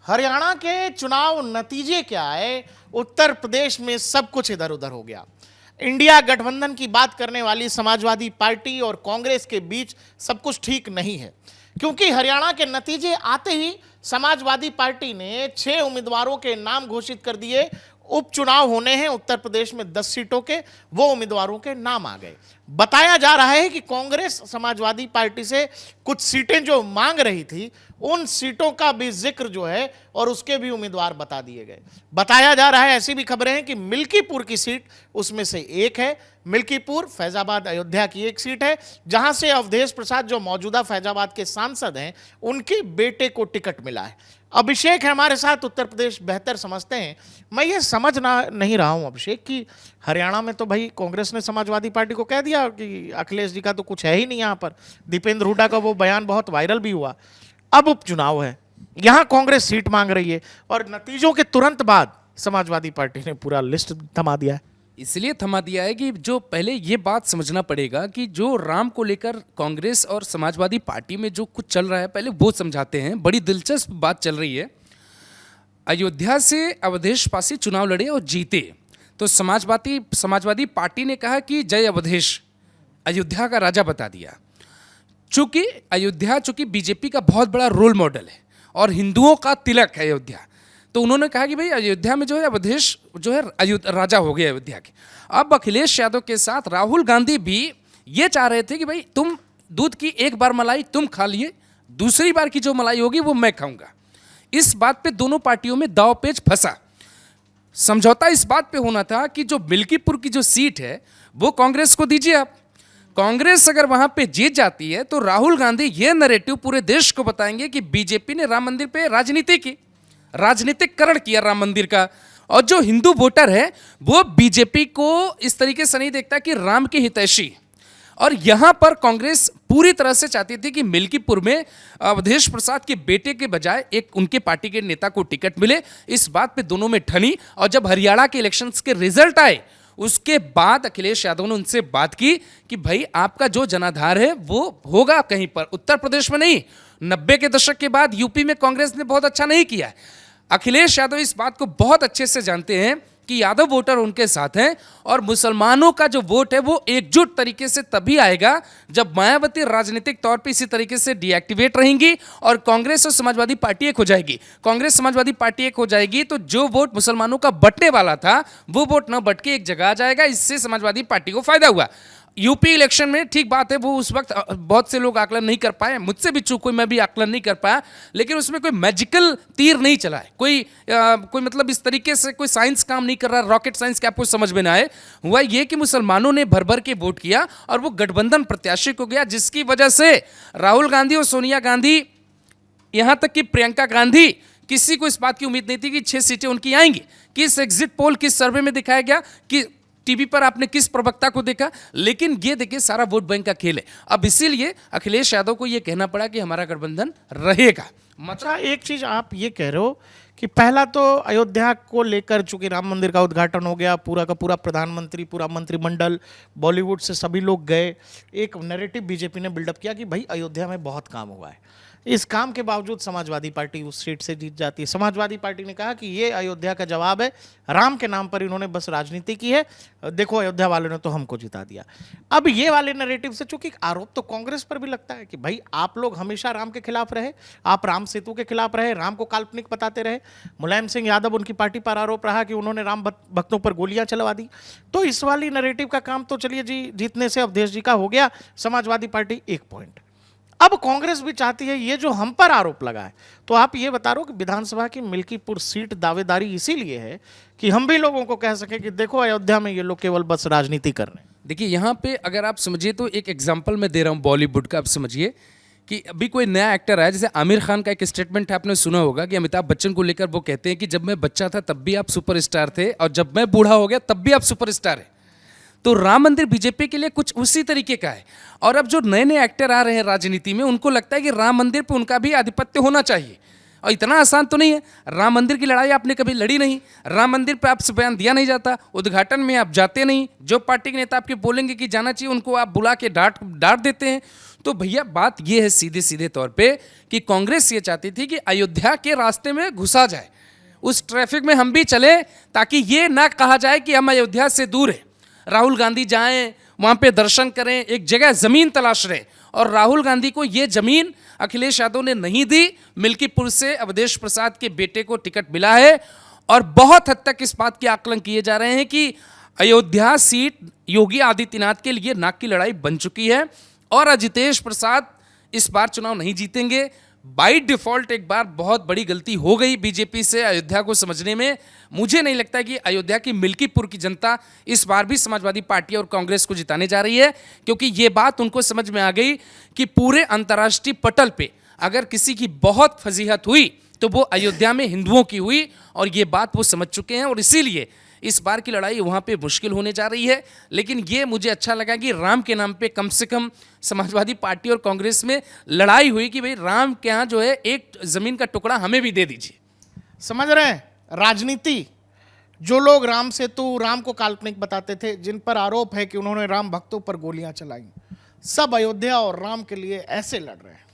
हरियाणा के चुनाव नतीजे क्या आए, उत्तर प्रदेश में सब कुछ इधर उधर हो गया। इंडिया गठबंधन की बात करने वाली समाजवादी पार्टी और कांग्रेस के बीच सब कुछ ठीक नहीं है, क्योंकि हरियाणा के नतीजे आते ही समाजवादी पार्टी ने 6 उम्मीदवारों के नाम घोषित कर दिए। उपचुनाव होने हैं उत्तर प्रदेश में 10 सीटों के, वो उम्मीदवारों के नाम आ गए। बताया जा रहा है कि कांग्रेस समाजवादी पार्टी से कुछ सीटें जो मांग रही थी, उन सीटों का भी जिक्र जो है और उसके भी उम्मीदवार बता दिए गए। बताया जा रहा है, ऐसी भी खबरें हैं कि मिल्कीपुर की सीट उसमें से एक है। मिल्कीपुर फैजाबाद अयोध्या की एक सीट है, जहां से अवधेश प्रसाद जो मौजूदा फैजाबाद के सांसद हैं, उनके बेटे को टिकट मिला है। अभिषेक है हमारे साथ, उत्तर प्रदेश बेहतर समझते हैं। मैं ये समझना नहीं रहा हूं अभिषेक कि हरियाणा में तो भाई कांग्रेस ने समाजवादी पार्टी को कह दिया कि अखिलेश जी का तो कुछ है ही नहीं यहाँ पर। दीपेंद्र हुड्डा का वो बयान बहुत वायरल भी हुआ। अब उपचुनाव है, यहां कांग्रेस सीट मांग रही है और नतीजों के तुरंत बाद समाजवादी पार्टी ने पूरा लिस्ट थमा दिया है। इसलिए थमा दिया है कि जो पहले ये बात समझना पड़ेगा कि जो राम को लेकर कांग्रेस और समाजवादी पार्टी में जो कुछ चल रहा है, पहले वो समझाते हैं। बड़ी दिलचस्प बात चल रही है। अयोध्या से अवधेश पासी चुनाव लड़े और जीते, तो समाजवादी पार्टी ने कहा कि जय अवधेश, अयोध्या का राजा बता दिया। चूंकि बीजेपी का बहुत बड़ा रोल मॉडल है और हिंदुओं का तिलक है अयोध्या, तो उन्होंने कहा कि भाई अयोध्या में जो है अवधेश जो है राजा हो गए अयोध्या के। अब अखिलेश यादव के साथ राहुल गांधी भी ये चाह रहे थे कि भाई तुम दूध की एक बार मलाई तुम खा लिए, दूसरी बार की जो मलाई होगी वो मैं खाऊंगा। इस बात पे दोनों पार्टियों में दांव-पेच फंसा। समझौता इस बात पे होना था कि जो मिल्कीपुर की जो सीट है वो कांग्रेस को दीजिए आप। कांग्रेस अगर वहां पे जीत जाती है तो राहुल गांधी ये नैरेटिव पूरे देश को बताएंगे कि बीजेपी ने राम मंदिर पे राजनीति की, राजनीतिकरण किया राम मंदिर का। और जो हिंदू वोटर है वो बीजेपी को इस तरीके से नहीं देखता कि राम के हितैषी। और यहां पर कांग्रेस पूरी तरह से चाहती थी कि मिल्कीपुर में अवधेश प्रसाद के बेटे के बजाय एक उनके पार्टी के नेता को टिकट मिले। इस बात पे दोनों में ठनी। और जब हरियाणा के इलेक्शंस के रिजल्ट आए उसके बाद अखिलेश यादव ने उनसे बात की कि भाई आपका जो जनाधार है वो होगा कहीं पर, उत्तर प्रदेश में नहीं। 90 के दशक के बाद यूपी में कांग्रेस ने बहुत अच्छा नहीं किया है। अखिलेश यादव इस बात को बहुत अच्छे से जानते हैं कि यादव वोटर उनके साथ हैं और मुसलमानों का जो वोट है वो एकजुट तरीके से तभी आएगा जब मायावती राजनीतिक तौर पे इसी तरीके से डीएक्टिवेट रहेंगी और कांग्रेस और समाजवादी पार्टी एक हो जाएगी। कांग्रेस समाजवादी पार्टी एक हो जाएगी तो जो वोट मुसलमानों का बंटने वाला था वो वोट न बट के एक जगह आ जाएगा। इससे समाजवादी पार्टी को फायदा हुआ। यूपी इलेक्शन में ठीक बात है, वो उस वक्त बहुत से लोग आकलन नहीं कर पाए, मुझसे भी चूक हुई, मैं भी आकलन नहीं कर पाया, लेकिन उसमें कोई मैजिकल तीर नहीं चला है। कोई मतलब इस तरीके से कोई साइंस काम नहीं कर रहा, रॉकेट साइंस के आपको समझ में ना आए। हुआ ये कि मुसलमानों ने भर भर के वोट किया और वो गठबंधन प्रत्याशी को गया, जिसकी वजह से राहुल गांधी और सोनिया गांधी, यहां तक कि प्रियंका गांधी, किसी को इस बात की उम्मीद नहीं थी कि 6 सीटें उनकी आएंगी। किस एग्जिट पोल, किस सर्वे में दिखाया गया, कि टीवी पर आपने किस प्रवक्ता को देखा, लेकिन ये देखिए सारा वोट बैंक का खेल है। अब इसीलिए अखिलेश यादव को ये कहना पड़ा कि हमारा गठबंधन रहेगा। मतलब एक चीज आप ये कह रहे हो कि पहला तो अयोध्या को लेकर, चूंकि राम मंदिर का उद्घाटन हो गया, पूरा का पूरा प्रधानमंत्री, पूरा मंत्रिमंडल, बॉलीवुड से सभी लोग गए, एक नैरेटिव बीजेपी ने बिल्डअप किया कि भाई अयोध्या में बहुत काम हुआ है। इस काम के बावजूद समाजवादी पार्टी उस सीट से जीत जाती है। समाजवादी पार्टी ने कहा कि ये अयोध्या का जवाब है, राम के नाम पर इन्होंने बस राजनीति की है, देखो अयोध्या वालों ने तो हमको जिता दिया। अब ये वाले नैरेटिव से, चूंकि आरोप तो कांग्रेस पर भी लगता है कि भाई आप लोग हमेशा राम के खिलाफ रहे, आप राम सेतु के खिलाफ रहे, राम को काल्पनिक बताते रहे। मुलायम सिंह यादव, उनकी पार्टी पर आरोप रहा कि उन्होंने राम भक्तों पर गोलियां चलवा दी। तो इस वाली नैरेटिव का काम तो चलिए जी, जीतने से अवधेश जी का हो गया, समाजवादी पार्टी 1 पॉइंट। अब कांग्रेस भी चाहती है ये जो हम पर आरोप लगा है, तो आप ये बता रहे हो कि विधानसभा की मिल्कीपुर सीट दावेदारी इसीलिए है कि हम भी लोगों को कह सके कि देखो अयोध्या में ये लोग केवल बस राजनीति कर रहे हैं। देखिए यहाँ पे अगर आप समझिए तो एक एग्जांपल मैं दे रहा हूँ बॉलीवुड का। आप समझिए कि अभी कोई नया एक्टर आया, जैसे आमिर खान का एक स्टेटमेंट है, आपने सुना होगा कि अमिताभ बच्चन को लेकर वो कहते हैं कि जब मैं बच्चा था तब भी आप सुपरस्टार थे और जब मैं बूढ़ा हो गया तब भी आप सुपरस्टार है। तो राम मंदिर बीजेपी के लिए कुछ उसी तरीके का है। और अब जो नए नए एक्टर आ रहे हैं राजनीति में, उनको लगता है कि राम मंदिर पे उनका भी आधिपत्य होना चाहिए। और इतना आसान तो नहीं है। राम मंदिर की लड़ाई आपने कभी लड़ी नहीं, राम मंदिर पे आपसे बयान दिया नहीं जाता, उद्घाटन में आप जाते नहीं, जो पार्टी के नेता आपके बोलेंगे कि जाना चाहिए उनको आप बुला के डांट देते हैं। तो भैया बात ये है सीधे सीधे तौर पे कि कांग्रेस ये चाहती थी कि अयोध्या के रास्ते में घुसा जाए, उस ट्रैफिक में हम भी चले, ताकि ये ना कहा जाए कि हम अयोध्या से दूर हैं। राहुल गांधी जाएं, वहाँ पे दर्शन करें, एक जगह ज़मीन तलाश रहे। और राहुल गांधी को ये ज़मीन अखिलेश यादव ने नहीं दी, मिल्कीपुर से अवधेश प्रसाद के बेटे को टिकट मिला है। और बहुत हद तक इस बात के आकलन किए जा रहे हैं कि अयोध्या सीट योगी आदित्यनाथ के लिए नाक की लड़ाई बन चुकी है और अजितेश प्रसाद इस बार चुनाव नहीं जीतेंगे। बाय डिफॉल्ट एक बार बहुत बड़ी गलती हो गई बीजेपी से अयोध्या को समझने में। मुझे नहीं लगता कि अयोध्या की मिल्कीपुर की जनता इस बार भी समाजवादी पार्टी और कांग्रेस को जिताने जा रही है, क्योंकि ये बात उनको समझ में आ गई कि पूरे अंतर्राष्ट्रीय पटल पे अगर किसी की बहुत फजीहत हुई तो वो अयोध्या में हिंदुओं की हुई, और ये बात वो समझ चुके हैं। और इसीलिए इस बार की लड़ाई वहाँ पे मुश्किल होने जा रही है। लेकिन ये मुझे अच्छा लगा कि राम के नाम पे कम से कम समाजवादी पार्टी और कांग्रेस में लड़ाई हुई कि भाई राम के यहाँ जो है एक ज़मीन का टुकड़ा हमें भी दे दीजिए। समझ रहे हैं राजनीति। जो लोग राम सेतु, राम को काल्पनिक बताते थे, जिन पर आरोप है कि उन्होंने राम भक्तों पर गोलियां चलाई, सब अयोध्या और राम के लिए ऐसे लड़ रहे हैं।